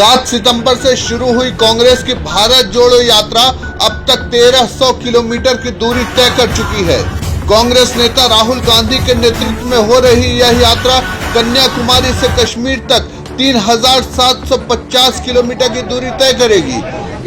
7 सितंबर से शुरू हुई कांग्रेस की भारत जोड़ो यात्रा अब तक 1300 किलोमीटर की दूरी तय कर चुकी है। कांग्रेस नेता राहुल गांधी के नेतृत्व में हो रही यह यात्रा कन्याकुमारी से कश्मीर तक 3750 किलोमीटर की दूरी तय करेगी।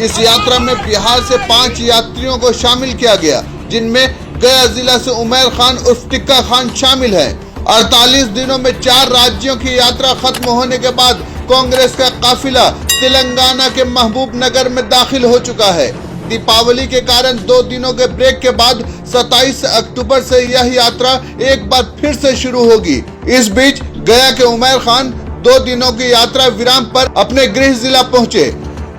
इस यात्रा में बिहार से 5 यात्रियों को शामिल किया गया, जिनमें गया जिला से उमैर खान उर्फ टिक्का खान शामिल है। 48 दिनों में 4 राज्यों की यात्रा खत्म होने के बाद कांग्रेस का काफिला तेलंगाना के महबूब नगर में दाखिल हो चुका है। दीपावली के कारण 2 दिनों के ब्रेक के बाद 27 अक्टूबर से यह यात्रा एक बार फिर से शुरू होगी। इस बीच गया के उमैर खान 2 दिनों की यात्रा विराम पर अपने गृह जिला पहुंचे।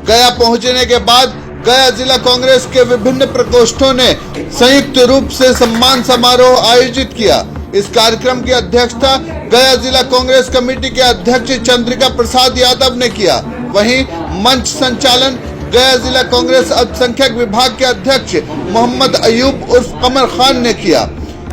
गया पहुंचने के बाद गया जिला कांग्रेस के विभिन्न प्रकोष्ठों ने संयुक्त रूप से सम्मान समारोह आयोजित किया। इस कार्यक्रम की अध्यक्षता गया जिला कांग्रेस कमेटी के अध्यक्ष चंद्रिका प्रसाद यादव ने किया। वहीं मंच संचालन गया जिला कांग्रेस अल्पसंख्यक विभाग के अध्यक्ष मोहम्मद अयूब उर्फ कमर खान ने किया।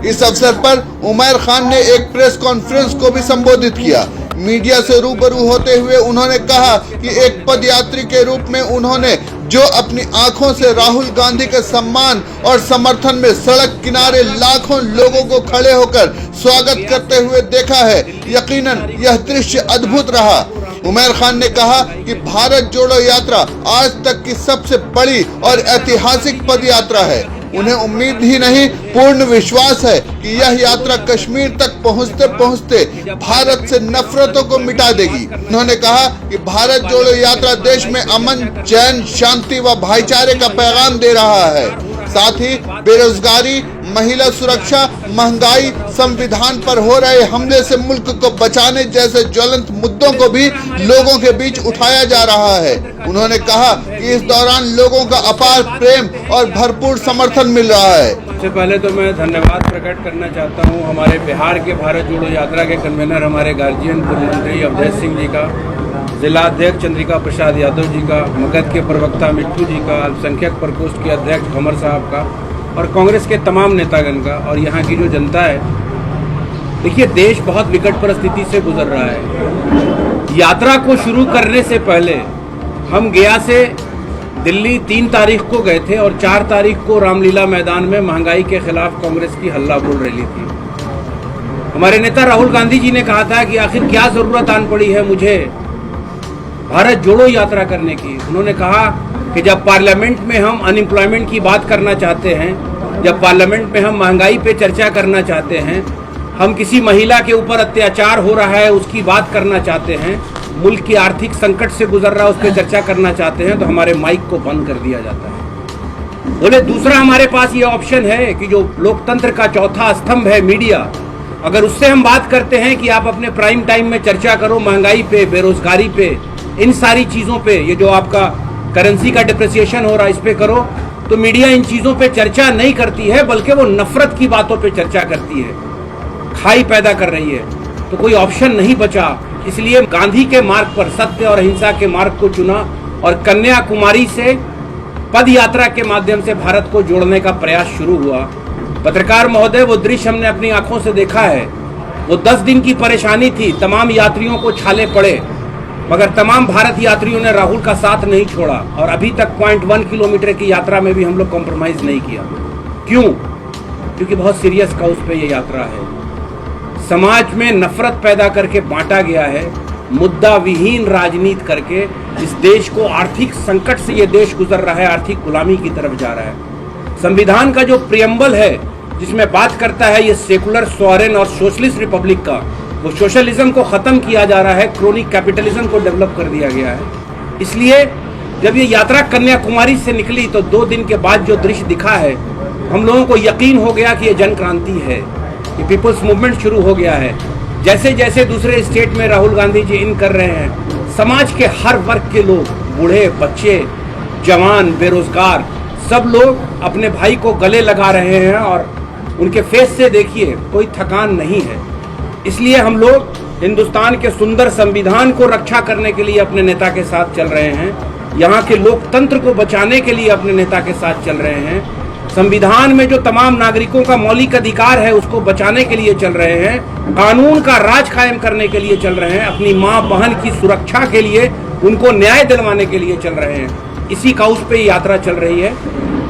इस अवसर पर उमैर खान ने एक प्रेस कॉन्फ्रेंस को भी संबोधित किया। मीडिया से रूबरू होते हुए उन्होंने कहा कि एक पदयात्री के रूप में उन्होंने जो अपनी आंखों से राहुल गांधी के सम्मान और समर्थन में सड़क किनारे लाखों लोगों को खड़े होकर स्वागत करते हुए देखा है, यकीनन यह दृश्य अद्भुत रहा। उमैर खान ने कहा कि भारत जोड़ो यात्रा आज तक की सबसे बड़ी और ऐतिहासिक पद यात्रा है। उन्हें उम्मीद ही नहीं, पूर्ण विश्वास है कि यह यात्रा कश्मीर तक पहुंचते पहुंचते भारत से नफरतों को मिटा देगी। उन्होंने कहा कि भारत जोड़ो यात्रा देश में अमन, चैन, शांति व भाईचारे का पैगाम दे रहा है। साथ ही बेरोजगारी, महिला सुरक्षा, महंगाई, संविधान पर हो रहे हमले से मुल्क को बचाने जैसे ज्वलंत मुद्दों को भी लोगों के बीच उठाया जा रहा है। उन्होंने कहा कि इस दौरान लोगों का अपार प्रेम और भरपूर समर्थन मिल रहा है। सबसे पहले तो मैं धन्यवाद प्रकट करना चाहता हूँ हमारे बिहार के भारत जोड़ो यात्रा के कन्वीनर हमारे गार्जियन पूर्व मंत्री अवधेश सिंह जी का, जिला अध्यक्ष चंद्रिका प्रसाद यादव जी का, मगध के प्रवक्ता मिट्टू जी का, अल्पसंख्यक प्रकोष्ठ के अध्यक्ष कमर साहब का और कांग्रेस के तमाम नेतागण का और यहाँ की जो जनता है। देखिए, देश बहुत विकट परिस्थिति से गुजर रहा है। यात्रा को शुरू करने से पहले हम गया से दिल्ली 3 तारीख को गए थे और 4 तारीख को रामलीला मैदान में महंगाई के खिलाफ कांग्रेस की हल्ला बोल रैली थी। हमारे नेता राहुल गांधी जी ने कहा था कि आखिर क्या जरूरत आन पड़ी है मुझे भारत जोड़ो यात्रा करने की। उन्होंने कहा कि जब पार्लियामेंट में हम अनएम्प्लॉयमेंट की बात करना चाहते हैं, जब पार्लियामेंट में हम महंगाई पे चर्चा करना चाहते हैं, हम किसी महिला के ऊपर अत्याचार हो रहा है उसकी बात करना चाहते हैं, मुल्क की आर्थिक संकट से गुजर रहा है उस पर चर्चा करना चाहते हैं, तो हमारे माइक को बंद कर दिया जाता है। बोले दूसरा हमारे पास ये ऑप्शन है कि जो लोकतंत्र का चौथा स्तंभ है मीडिया, अगर उससे हम बात करते हैं कि आप अपने प्राइम टाइम में चर्चा करो महंगाई पे, बेरोजगारी पे, इन सारी चीजों पे, ये जो आपका करेंसी का डिप्रिसिएशन हो रहा है इस पे करो, तो मीडिया इन चीजों पे चर्चा नहीं करती है, बल्कि वो नफरत की बातों पे चर्चा करती है, खाई पैदा कर रही है। तो कोई ऑप्शन नहीं बचा, इसलिए गांधी के मार्ग पर, सत्य और अहिंसा के मार्ग को चुना और कन्याकुमारी से पद यात्रा के माध्यम से भारत को जोड़ने का प्रयास शुरू हुआ। पत्रकार महोदय, वो दृश्य हमने अपनी आंखों से देखा है। वो 10 दिन की परेशानी थी, तमाम यात्रियों को छाले पड़े, मगर तमाम भारत यात्रियों ने राहुल का साथ नहीं छोड़ा और अभी तक 0.1 किलोमीटर की यात्रा में भी हम लोग कॉम्प्रोमाइज नहीं किया। क्यों? क्योंकि बहुत सीरियस काउज पे ये यात्रा है। समाज में नफरत पैदा करके बांटा गया है, मुद्दा विहीन राजनीति करके इस देश को आर्थिक संकट से ये देश गुजर रहा है, आर्थिक गुलामी की तरफ जा रहा है। संविधान का जो प्रियम्बल है जिसमें बात करता है ये सेकुलर, सॉवरेन और सोशलिस्ट रिपब्लिक का, वो सोशलिज्म को खत्म किया जा रहा है, क्रोनिक कैपिटलिज्म को डेवलप कर दिया गया है। इसलिए जब ये यात्रा कन्याकुमारी से निकली तो 2 दिन के बाद जो दृश्य दिखा है, हम लोगों को यकीन हो गया कि ये जन क्रांति है, ये पीपल्स मूवमेंट शुरू हो गया है। जैसे जैसे दूसरे स्टेट में राहुल गांधी जी इन कर रहे हैं, समाज के हर वर्ग के लोग, बूढ़े, बच्चे, जवान, बेरोजगार, सब लोग अपने भाई को गले लगा रहे हैं और उनके फेस से देखिए कोई थकान नहीं है। इसलिए हम लोग हिंदुस्तान के सुंदर संविधान को रक्षा करने के लिए अपने नेता के साथ चल रहे हैं, यहाँ के लोकतंत्र को बचाने के लिए अपने नेता के साथ चल रहे हैं, संविधान में जो तमाम नागरिकों का मौलिक अधिकार है उसको बचाने के लिए चल रहे हैं, कानून का राज कायम करने के लिए चल रहे हैं, अपनी माँ बहन की सुरक्षा के लिए उनको न्याय दिलवाने के लिए चल रहे हैं। इसी काउस पे ये यात्रा चल रही है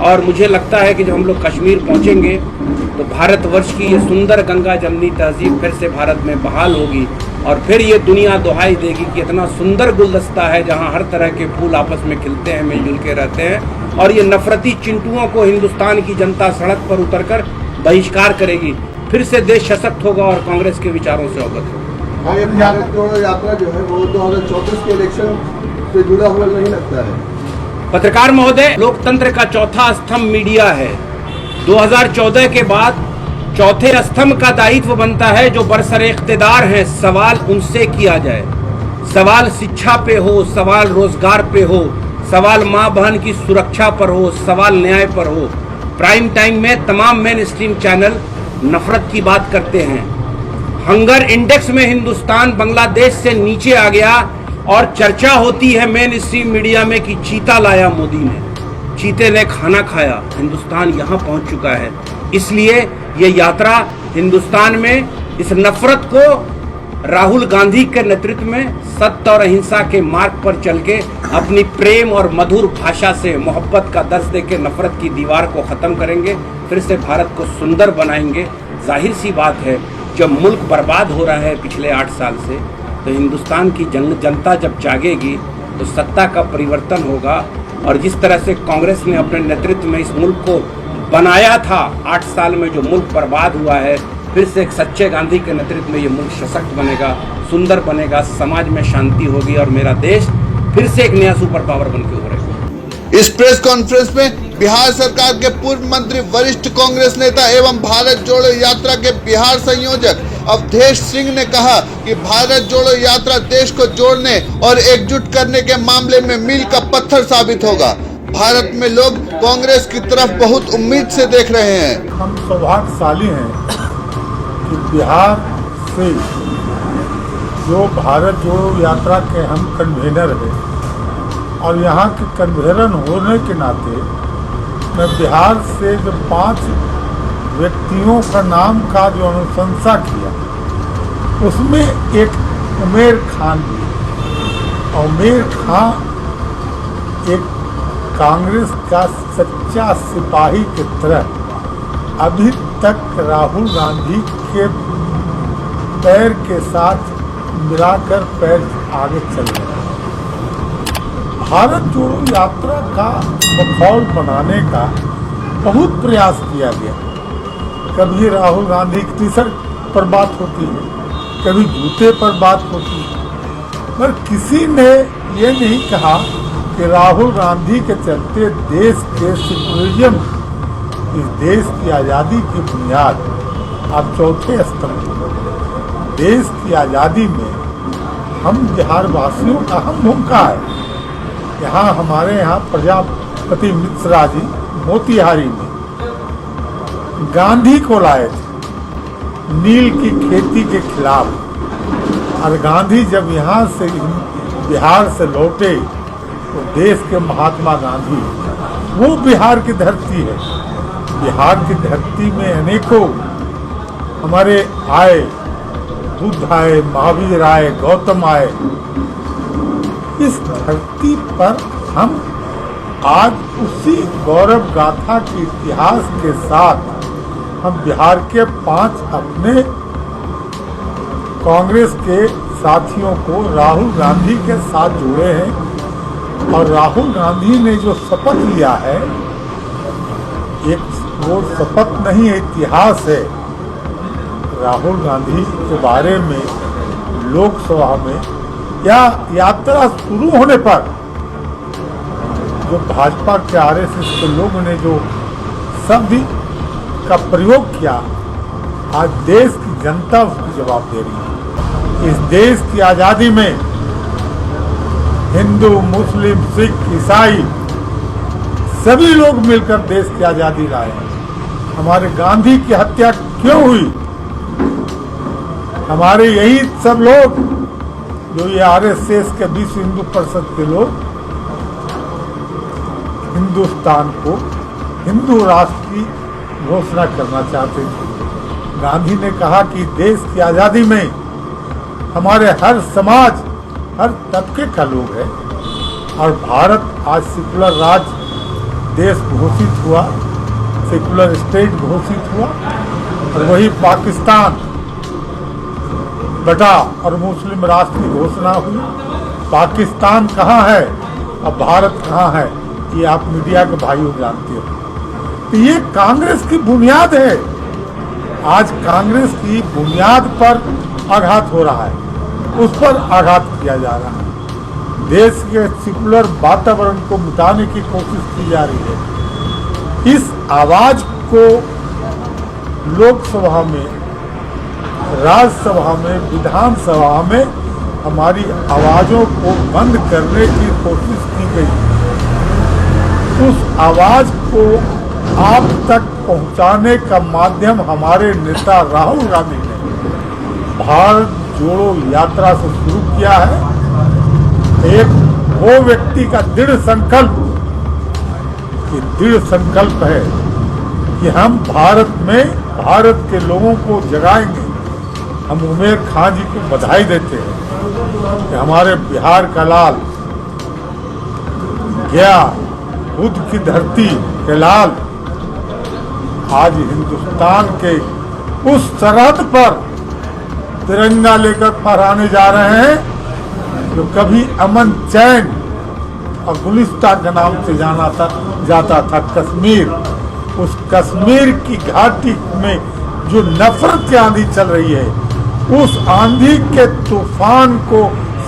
और मुझे लगता है कि जब हम लोग कश्मीर पहुंचेंगे तो भारतवर्ष की ये सुंदर गंगा जमनी तहजीब फिर से भारत में बहाल होगी और फिर ये दुनिया दुहाई देगी कि इतना सुंदर गुलदस्ता है जहां हर तरह के फूल आपस में खिलते हैं, मिलजुल के रहते हैं और ये नफरती चिंटुओं को हिंदुस्तान की जनता सड़क पर उतरकर बहिष्कार करेगी। फिर से देश सशक्त होगा और कांग्रेस के विचारों से अवगत होगा। ये भारत जोड़ो यात्रा जो है वो 2034 के इलेक्शन से जुड़ा हुआ नहीं लगता है। पत्रकार महोदय, लोकतंत्र का चौथा स्तंभ मीडिया है। 2014 के बाद चौथे स्तंभ का दायित्व बनता है जो बरसर इख्तिदार हैं, सवाल उनसे किया जाए। सवाल शिक्षा पे हो, सवाल रोजगार पे हो, सवाल माँ बहन की सुरक्षा पर हो, सवाल न्याय पर हो। प्राइम टाइम में तमाम मेन स्ट्रीम चैनल नफरत की बात करते हैं। हंगर इंडेक्स में हिंदुस्तान बांग्लादेश से नीचे आ गया और चर्चा होती है मेन स्ट्रीम मीडिया में कि चीता लाया मोदी ने, चीते ने खाना खाया। हिंदुस्तान यहाँ पहुँच चुका है। इसलिए ये यात्रा हिंदुस्तान में इस नफरत को राहुल गांधी के नेतृत्व में सत्य और अहिंसा के मार्ग पर चल के अपनी प्रेम और मधुर भाषा से मोहब्बत का दर्श देके नफरत की दीवार को खत्म करेंगे, फिर से भारत को सुंदर बनाएंगे। जाहिर सी बात है, जब मुल्क बर्बाद हो रहा है पिछले 8 साल से, तो हिंदुस्तान की जनता जब जागेगी तो सत्ता का परिवर्तन होगा। और जिस तरह से कांग्रेस ने अपने नेतृत्व में इस मुल्क को बनाया था 8 साल में, जो मुल्क बर्बाद हुआ है, फिर से एक सच्चे गांधी के नेतृत्व में ये मुल्क सशक्त बनेगा, सुंदर बनेगा, समाज में शांति होगी और मेरा देश फिर से एक नया सुपर पावर बन के उभरेगा। इस प्रेस कॉन्फ्रेंस में बिहार सरकार के पूर्व मंत्री, वरिष्ठ कांग्रेस नेता एवं भारत जोड़ो यात्रा के बिहार संयोजक अवधेश सिंह ने कहा कि भारत जोड़ो यात्रा देश को जोड़ने और एकजुट करने के मामले में मील का पत्थर साबित होगा। भारत में लोग कांग्रेस की तरफ बहुत उम्मीद से देख रहे हैं। हम सौभाग्यशाली हैं कि बिहार से जो भारत जोड़ो यात्रा के हम कन्वेनर हैं और यहाँ के कन्वेनर होने के नाते मैं बिहार से जो 5 व्यक्तियों का नाम का जो अनुशंसा किया उसमें एक उमेर खान भी। उमेर खान एक कांग्रेस का सच्चा सिपाही की तरह अभी तक राहुल गांधी के पैर के साथ मिलाकर पैर आगे चल रहे हैं। भारत जोड़ो यात्रा का माहौल बनाने का बहुत प्रयास किया गया। कभी राहुल गांधी की टी-शर्ट पर बात होती है, कभी जूते पर बात होती है, पर किसी ने ये नहीं कहा कि राहुल गांधी के चलते देश के सेकुलरिज्म, इस देश की आज़ादी की बुनियाद अब चौथे स्तंभ पर। देश की आज़ादी में हम बिहार वासियों का अहम भूमिका है। यहाँ हमारे यहाँ प्रजापति मिश्रा जी मोतिहारी में गांधी को लाए थे नील की खेती के खिलाफ, और गांधी जब यहाँ से बिहार से लौटे तो देश के महात्मा गांधी, वो बिहार की धरती है। बिहार की धरती में अनेकों हमारे आए, बुद्ध आए, महावीर आए, गौतम आए। इस धरती पर हम आज उसी गौरव गाथा के इतिहास के साथ हम बिहार के 5 अपने कांग्रेस के साथियों को राहुल गांधी के साथ जोड़े हैं। और राहुल गांधी ने जो शपथ लिया है, एक वो शपथ नहीं है, इतिहास है। राहुल गांधी के बारे में लोकसभा में या यात्रा शुरू होने पर जो भाजपा के आरएसएस के लोगों ने जो शब्द का प्रयोग किया, आज देश की जनता उसकी जवाब दे रही है। इस देश की आज़ादी में हिंदू, मुस्लिम, सिख, ईसाई सभी लोग मिलकर देश की आज़ादी लाए। हमारे गांधी की हत्या क्यों हुई? हमारे यही सब लोग जो ये आरएसएस के विश्व हिंदू परिषद के लोग हिंदुस्तान को हिंदू राष्ट्र की घोषणा करना चाहते थे। गांधी ने कहा कि देश की आज़ादी में हमारे हर समाज, हर तबके का लोग है। और भारत आज सेकुलर राज देश घोषित हुआ, सेकुलर स्टेट घोषित हुआ, और वही पाकिस्तान बटा और मुस्लिम राष्ट्र की घोषणा हुई। पाकिस्तान कहाँ है और भारत कहाँ है, ये आप मीडिया के भाइयों जानते हो। तो ये कांग्रेस की बुनियाद है। आज कांग्रेस की बुनियाद पर आघात हो रहा है, उस पर आघात किया जा रहा है। देश के सेकुलर वातावरण को मिटाने की कोशिश की जा रही है। इस आवाज को लोकसभा में, राज्यसभा में, विधानसभा में हमारी आवाजों को बंद करने की कोशिश की गई। उस आवाज को आप तक पहुंचाने का माध्यम हमारे नेता राहुल गांधी ने भारत जोड़ो यात्रा से शुरू किया है। एक वो व्यक्ति का दृढ़ संकल्प है कि हम भारत में भारत के लोगों को जगाएंगे। हम उमेर खान जी को बधाई देते हैं कि हमारे बिहार का लाल गया, बुद्ध की धरती के लाल आज हिंदुस्तान के उस सरहद पर तिरंगा लेकर फहराने जा रहे हैं जो कभी अमन चैन और गुलिस्तान के नाम से जाता था कश्मीर। उस कश्मीर की घाटी में जो नफरत की आंधी चल रही है, उस आंधी के तूफान को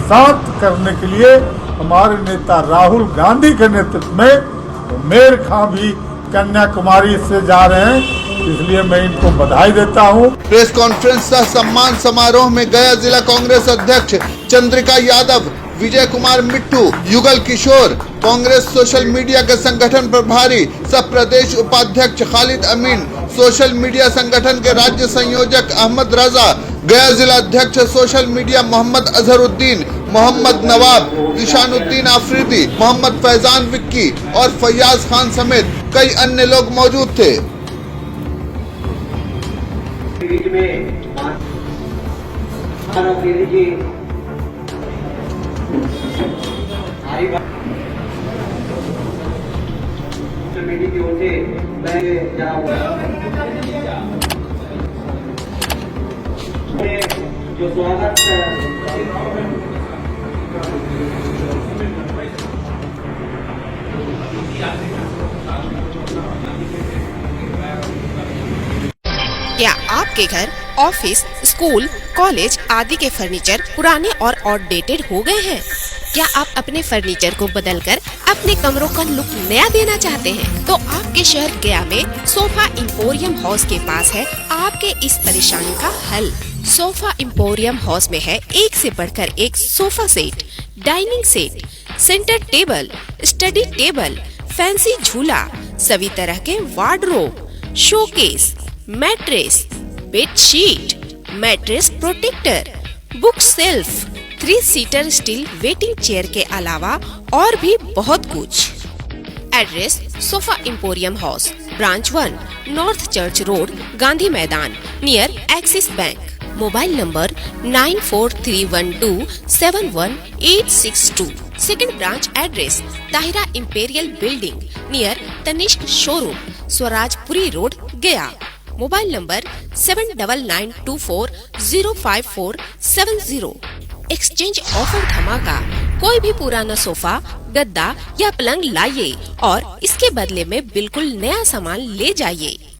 शांत करने के लिए हमारे नेता राहुल गांधी के नेतृत्व में उमेर खां भी कन्याकुमारी से जा रहे हैं। इसलिए मैं इनको बधाई देता हूं। प्रेस कॉन्फ्रेंस सह सम्मान समारोह में गया जिला कांग्रेस अध्यक्ष चंद्रिका यादव, विजय कुमार मिट्टू, युगल किशोर, कांग्रेस सोशल मीडिया के संगठन प्रभारी सह प्रदेश उपाध्यक्ष खालिद अमीन, सोशल मीडिया संगठन के राज्य संयोजक अहमद रजा, गया जिला अध्यक्ष सोशल मीडिया मोहम्मद अजहरुद्दीन, मोहम्मद नवाब, ईशानुद्दीन आफरीदी, मोहम्मद फैजान विक्की और फैयाज खान समेत कई अन्य लोग मौजूद थे। की ओर से जो स्वागत क्या आपके घर, ऑफिस, स्कूल, कॉलेज आदि के फर्नीचर पुराने और आउटडेटेड हो गए हैं? क्या आप अपने फर्नीचर को बदलकर अपने कमरों का लुक नया देना चाहते हैं? तो आपके शहर गया में सोफा इंपोरियम हाउस के पास है आपके इस परेशानी का हल। सोफा इंपोरियम हाउस में है एक से बढ़कर एक sofa set, dining set, center table, study table, fancy झूला, सभी तरह के wardrobe, showcase, mattress, bedsheet, mattress protector, book shelf, 3 seater steel waiting chair के अलावा और भी बहुत कुछ। Address sofa emporium house, branch 1, north church road, Gandhi Maidan, near Axis bank. Mobile number 9431271862। Second branch address Tahira imperial building near Tanishq showroom, Swarajpuri road, Gaya. Mobile number 7929405470। Exchange offer धमाका। कोई भी पुराना सोफा, गद्दा या पलंग लाइए और इसके बदले में बिल्कुल नया सामान ले जाइए।